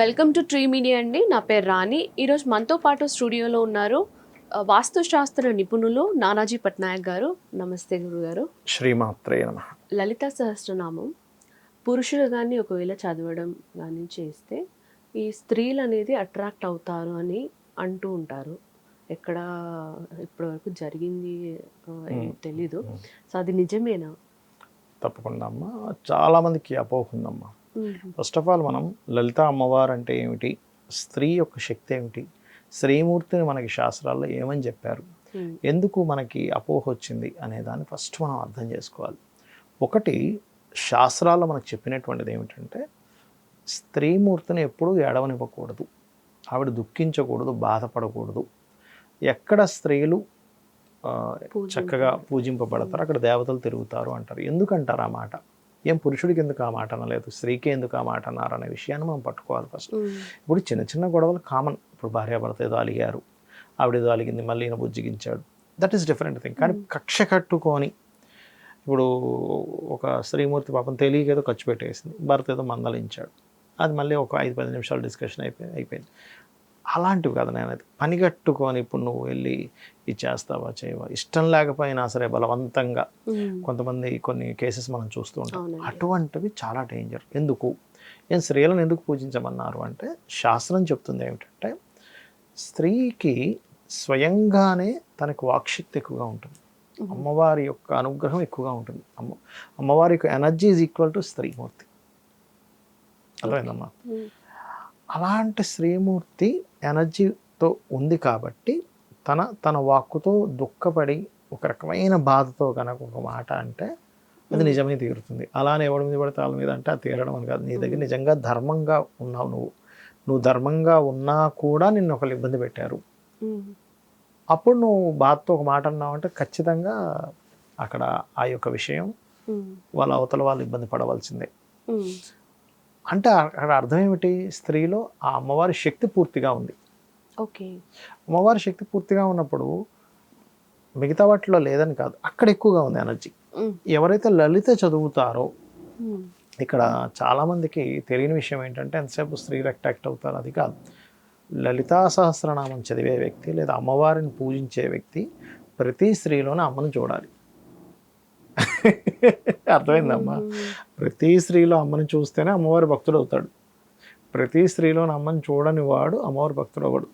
Welcome to tree media అండి. నా పేరు రాణి. ఈరోజు మనతో పాటు స్టూడియోలో ఉన్నారు వాస్తుశాస్త్ర నిపుణులు నానాజీ పట్నాయక్ గారు. నమస్తే గురుగారు. శ్రీమాత్రే నమః. లలిత సహస్రనామం పురుషులు కానీ ఒకవేళ చదవడం కానీ చేస్తే ఈ స్త్రీలు అనేది అట్రాక్ట్ అవుతారు అని అంటూ ఉంటారు. ఎక్కడ ఇప్పటివరకు జరిగింది తెలీదు. సో అది నిజమేనా? తప్పకుండా అమ్మా, చాలామందికి అపోహ ఉందమ్మా. ఫస్ట్ ఆఫ్ ఆల్ మనం లలిత అమ్మవారు అంటే ఏమిటి, స్త్రీ యొక్క శక్తి ఏమిటి, శ్రీమూర్తిని మనకి శాస్త్రాల్లో ఏమని చెప్పారు, ఎందుకు మనకి అపోహ వచ్చింది అనే దాన్ని ఫస్ట్ మనం అర్థం చేసుకోవాలి. ఒకటి, శాస్త్రాల్లో మనకు చెప్పినటువంటిది ఏమిటంటే స్త్రీమూర్తిని ఎప్పుడూ ఏడవనివ్వకూడదు, ఆవిడ దుఃఖించకూడదు, బాధపడకూడదు. ఎక్కడ స్త్రీలు చక్కగా పూజింపబడతారు అక్కడ దేవతలు తిరుగుతారు అంటారు. ఎందుకంటారు ఆ మాట? ఏం పురుషుడికి ఎందుకు ఆ మాట అనలేదు, స్త్రీకి ఎందుకు ఆ మాట అన్నారు అనే విషయాన్ని మనం పట్టుకోవాలి ఫస్ట్. ఇప్పుడు చిన్న చిన్న గొడవలు కామన్. ఇప్పుడు భార్యాభర్త ఏదో అలిగారు, ఆవిడ ఏదో అలిగింది, మళ్ళీ ఈయన బుజ్జిగించాడు, దట్ ఈస్ డిఫరెంట్ థింగ్. కానీ కక్ష కట్టుకొని ఇప్పుడు ఒక స్త్రీమూర్తి పాపం తెలియక ఏదో ఖర్చు పెట్టేసింది, భర్త ఏదో మందలించాడు, అది మళ్ళీ ఒక 5-10 నిమిషాలు డిస్కషన్ అయిపోయింది. అలాంటివి కదా. నేను అది పని కట్టుకొని ఇప్పుడు నువ్వు వెళ్ళి ఇది చేస్తావా చేయవా, ఇష్టం లేకపోయినా సరే బలవంతంగా కొంతమంది కొన్ని కేసెస్ మనం చూస్తూ ఉంటాం. అటువంటివి చాలా డేంజర్. ఎందుకు ఏం స్త్రీలను ఎందుకు పూజించమన్నారు అంటే శాస్త్రం చెప్తుంది ఏమిటంటే స్త్రీకి స్వయంగానే తనకు వాక్శక్తి ఎక్కువగా ఉంటుంది, అమ్మవారి యొక్క అనుగ్రహం ఎక్కువగా ఉంటుంది. అమ్మవారి యొక్క ఎనర్జీ ఈజ్ ఈక్వల్ టు స్త్రీమూర్తి. అర్థమైందమ్మా? అలాంటి శ్రీమూర్తి ఎనర్జీతో ఉంది కాబట్టి తన వాక్కుతో దుఃఖపడి ఒక రకమైన బాధతో కనుక ఒక మాట అంటే అది నిజమే తీరుతుంది. అలానే ఎవడి మీద పడితే వాళ్ళ మీద అంటే అది తీరడం అని కాదు. నీ దగ్గర నిజంగా ధర్మంగా ఉన్నావు, నువ్వు ధర్మంగా ఉన్నా కూడా నిన్ను ఒకళ్ళు ఇబ్బంది పెట్టారు, అప్పుడు నువ్వు బాధతో ఒక మాట అన్నావు అంటే ఖచ్చితంగా అక్కడ ఆ యొక్క విషయం వాళ్ళ అవతల వాళ్ళు ఇబ్బంది పడవలసిందే. అంటే అక్కడ అర్థం ఏమిటి, స్త్రీలో ఆ అమ్మవారి శక్తి పూర్తిగా ఉంది. ఓకే, అమ్మవారి శక్తి పూర్తిగా ఉన్నప్పుడు మిగతా వాటిలో లేదని కాదు, అక్కడ ఎక్కువగా ఉంది ఎనర్జీ. ఎవరైతే లలిత చదువుతారో, ఇక్కడ చాలామందికి తెలియని విషయం ఏంటంటే ఎంతసేపు స్త్రీలు అట్రాక్ట్ అవుతారు అది కాదు. లలితా సహస్రనామం చదివే వ్యక్తి లేదా అమ్మవారిని పూజించే వ్యక్తి ప్రతి స్త్రీలోనే అమ్మను చూడాలి. అర్థమైందమ్మా? ప్రతి స్త్రీలో అమ్మని చూస్తేనే అమ్మవారి భక్తుడు అవుతాడు. ప్రతి స్త్రీలోని అమ్మని చూడని వాడు అమ్మవారి భక్తుడు అవ్వడు.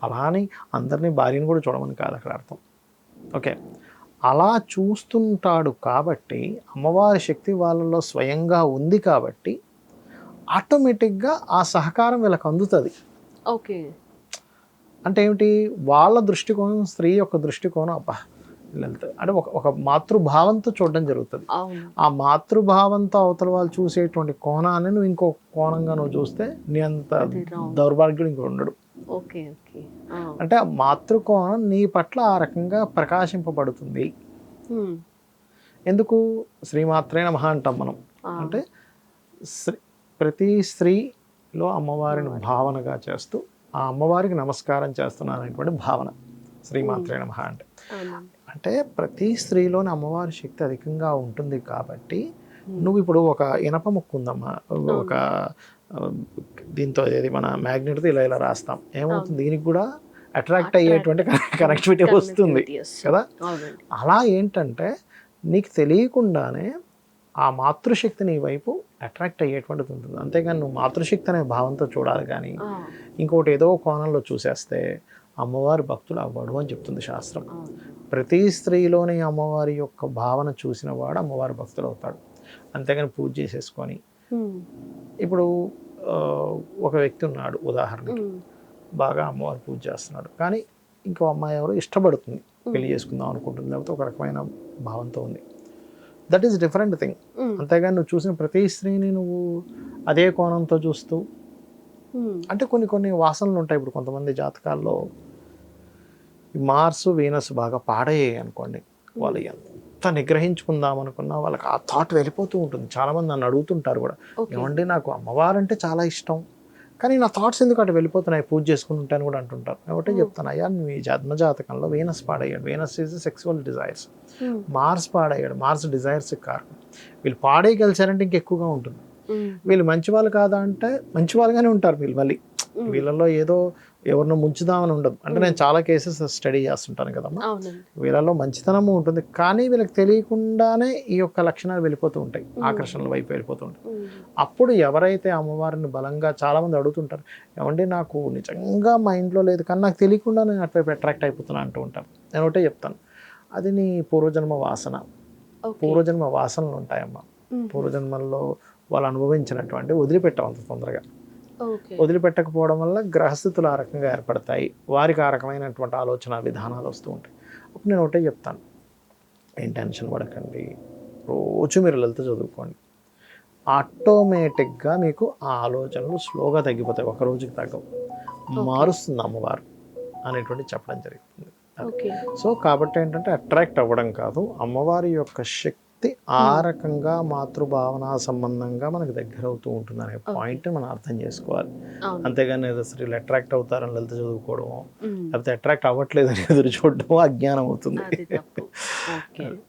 అలా అని అందరినీ భార్యను కూడా చూడమని కాదు అక్కడ అర్థం. ఓకే, అలా చూస్తుంటాడు కాబట్టి అమ్మవారి శక్తి వాళ్ళలో స్వయంగా ఉంది కాబట్టి ఆటోమేటిక్గా ఆ సహకారం వీళ్ళకి అందుతుంది. ఓకే, అంటే ఏమిటి, వాళ్ళ దృష్టికోణం, స్త్రీ యొక్క దృష్టికోణం అబ్బా అంటే ఒక మాతృభావంతో చూడడం జరుగుతుంది. ఆ మాతృభావంతో అవతల వాళ్ళు చూసేటువంటి కోణాన్ని నువ్వు ఇంకో కోణంగా నువ్వు చూస్తే నీ అంత దౌర్భాగ్యుడు ఇంకో ఉండడు. అంటే ఆ మాతృకోణం నీ పట్ల ఆ రకంగా ప్రకాశింపబడుతుంది. ఎందుకు శ్రీమాత్రే నమః అంటాం మనం అంటే ప్రతి స్త్రీలో అమ్మవారిని భావనగా చేస్తూ ఆ అమ్మవారికి నమస్కారం చేస్తున్నాను అనేటువంటి భావన శ్రీమాత్రే నమః అంటే. అంటే ప్రతి స్త్రీలోని అమ్మవారి శక్తి అధికంగా ఉంటుంది కాబట్టి నువ్వు ఇప్పుడు ఒక ఇనప ముక్కు ఉందమ్మా, ఒక దీంతో ఏది మన మ్యాగ్నెట్తో ఇలా రాస్తాం, ఏమవుతుంది, దీనికి కూడా అట్రాక్ట్ అయ్యేటువంటి కనెక్టివిటీ వస్తుంది కదా. అలా ఏంటంటే నీకు తెలియకుండానే ఆ మాతృశక్తి నీ వైపు అట్రాక్ట్ అయ్యేటువంటిది ఉంటుంది. అంతేగాని నువ్వు మాతృశక్తి అనే భావంతో చూడాలి, కానీ ఇంకోటి ఏదో కోణంలో చూసేస్తే అమ్మవారి భక్తుడు అవ్వడు అని చెప్తుంది శాస్త్రం. ప్రతి స్త్రీలోని అమ్మవారి యొక్క భావన చూసిన వాడు అమ్మవారి భక్తుడు అవుతాడు. అంతేగాని పూజ చేసేసుకొని ఇప్పుడు ఒక వ్యక్తి ఉన్నాడు ఉదాహరణకి, బాగా అమ్మవారి పూజ చేస్తున్నాడు, కానీ ఇంకో అమ్మాయి ఎవరో ఇష్టపడుతుంది, పెళ్లి చేసుకుందాం అనుకుంటుంది, లేకపోతే ఒక రకమైన భావంతో ఉంది, దట్ ఈస్ డిఫరెంట్ థింగ్. అంతేగాని నువ్వు చూసిన ప్రతి స్త్రీని నువ్వు అదే కోణంతో చూస్తూ అంటే కొన్ని వాసనలు ఉంటాయి. ఇప్పుడు కొంతమంది జాతకాల్లో మార్స్ వీనస్ బాగా పాడయ్యాయి అనుకోండి, వాళ్ళు ఎంత నిగ్రహించుకుందాం అనుకున్నా వాళ్ళకి ఆ థాట్ వెళ్ళిపోతూ ఉంటుంది. చాలామంది నన్ను అడుగుతుంటారు కూడా, ఏమంటే నాకు అమ్మవారంటే చాలా ఇష్టం కానీ నా థాట్స్ ఎందుకు అటు వెళ్ళిపోతున్నాయి, పూజ చేసుకుని ఉంటాను కూడా అంటుంటారు. ఒకటే చెప్తాను, అయ్యా మీ జన్మజాతకంలో వీనస్ పాడయ్యాడు, Venus is sexual desires. Mars పాడయ్యాడు, మార్స్ డిజైర్స్కి కారణం. వీళ్ళు పాడేయగలిచారంటే ఇంకెక్కువగా ఉంటుంది. వీళ్ళు మంచి వాళ్ళు కాదా అంటే మంచి వాళ్ళుగానే ఉంటారు వీళ్ళు మళ్ళీ. వీళ్ళలో ఏదో ఎవరినో ముంచుదామని ఉండదు. అంటే నేను చాలా కేసెస్ స్టడీ చేస్తుంటాను కదమ్మా. అవునండి. వీళ్ళలో మంచితనము ఉంటుంది, కానీ వీళ్ళకి తెలియకుండానే ఈ యొక్క లక్షణాలు వెళ్ళిపోతూ ఉంటాయి, ఆకర్షణల వైపు వెళ్ళిపోతూ ఉంటాయి. అప్పుడు ఎవరైతే అమ్మవారిని బలంగా చాలామంది అడుగుతుంటారు, ఏమంటే నాకు నిజంగా మైండ్లో లేదు కానీ నాకు తెలియకుండా నేను అటువైపు అట్రాక్ట్ అయిపోతున్నా అంటూ ఉంటాను. నేను ఒకటే చెప్తాను, అది నీ పూర్వజన్మ వాసన. పూర్వజన్మ వాసనలు ఉంటాయమ్మా. పూర్వజన్మల్లో వాళ్ళు అనుభవించినటువంటి వదిలిపెట్టాం అంత తొందరగా. వదిలిపెట్టకపోవడం వల్ల గ్రహస్థితులు ఆ రకంగా ఏర్పడతాయి, వారికి ఆ రకమైనటువంటి ఆలోచన విధానాలు వస్తూ ఉంటాయి. అప్పుడు నేను ఒకటే చెప్తాను, ఏం టెన్షన్ పడకండి, రోజు మీరు లలిత చదువుకోండి, ఆటోమేటిక్గా మీకు ఆ ఆలోచనలు స్లోగా తగ్గిపోతాయి, ఒక రోజుకి తగ్గవు, మారుస్తుంది అమ్మవారు అనేటువంటి చెప్పడం జరుగుతుంది. సో కాబట్టి ఏంటంటే అట్రాక్ట్ అవ్వడం కాదు, అమ్మవారి యొక్క శక్తి ఆ రకంగా మాతృభావన సంబంధంగా మనకు దగ్గర అవుతూ ఉంటుంది అనే పాయింట్ మనం అర్థం చేసుకోవాలి. అంతేగాని అసలు అట్రాక్ట్ అవుతారని లలిత చదువుకోవడం, లేకపోతే అట్రాక్ట్ అవ్వట్లేదని ఎదురు చూడడం అజ్ఞానం అవుతుంది.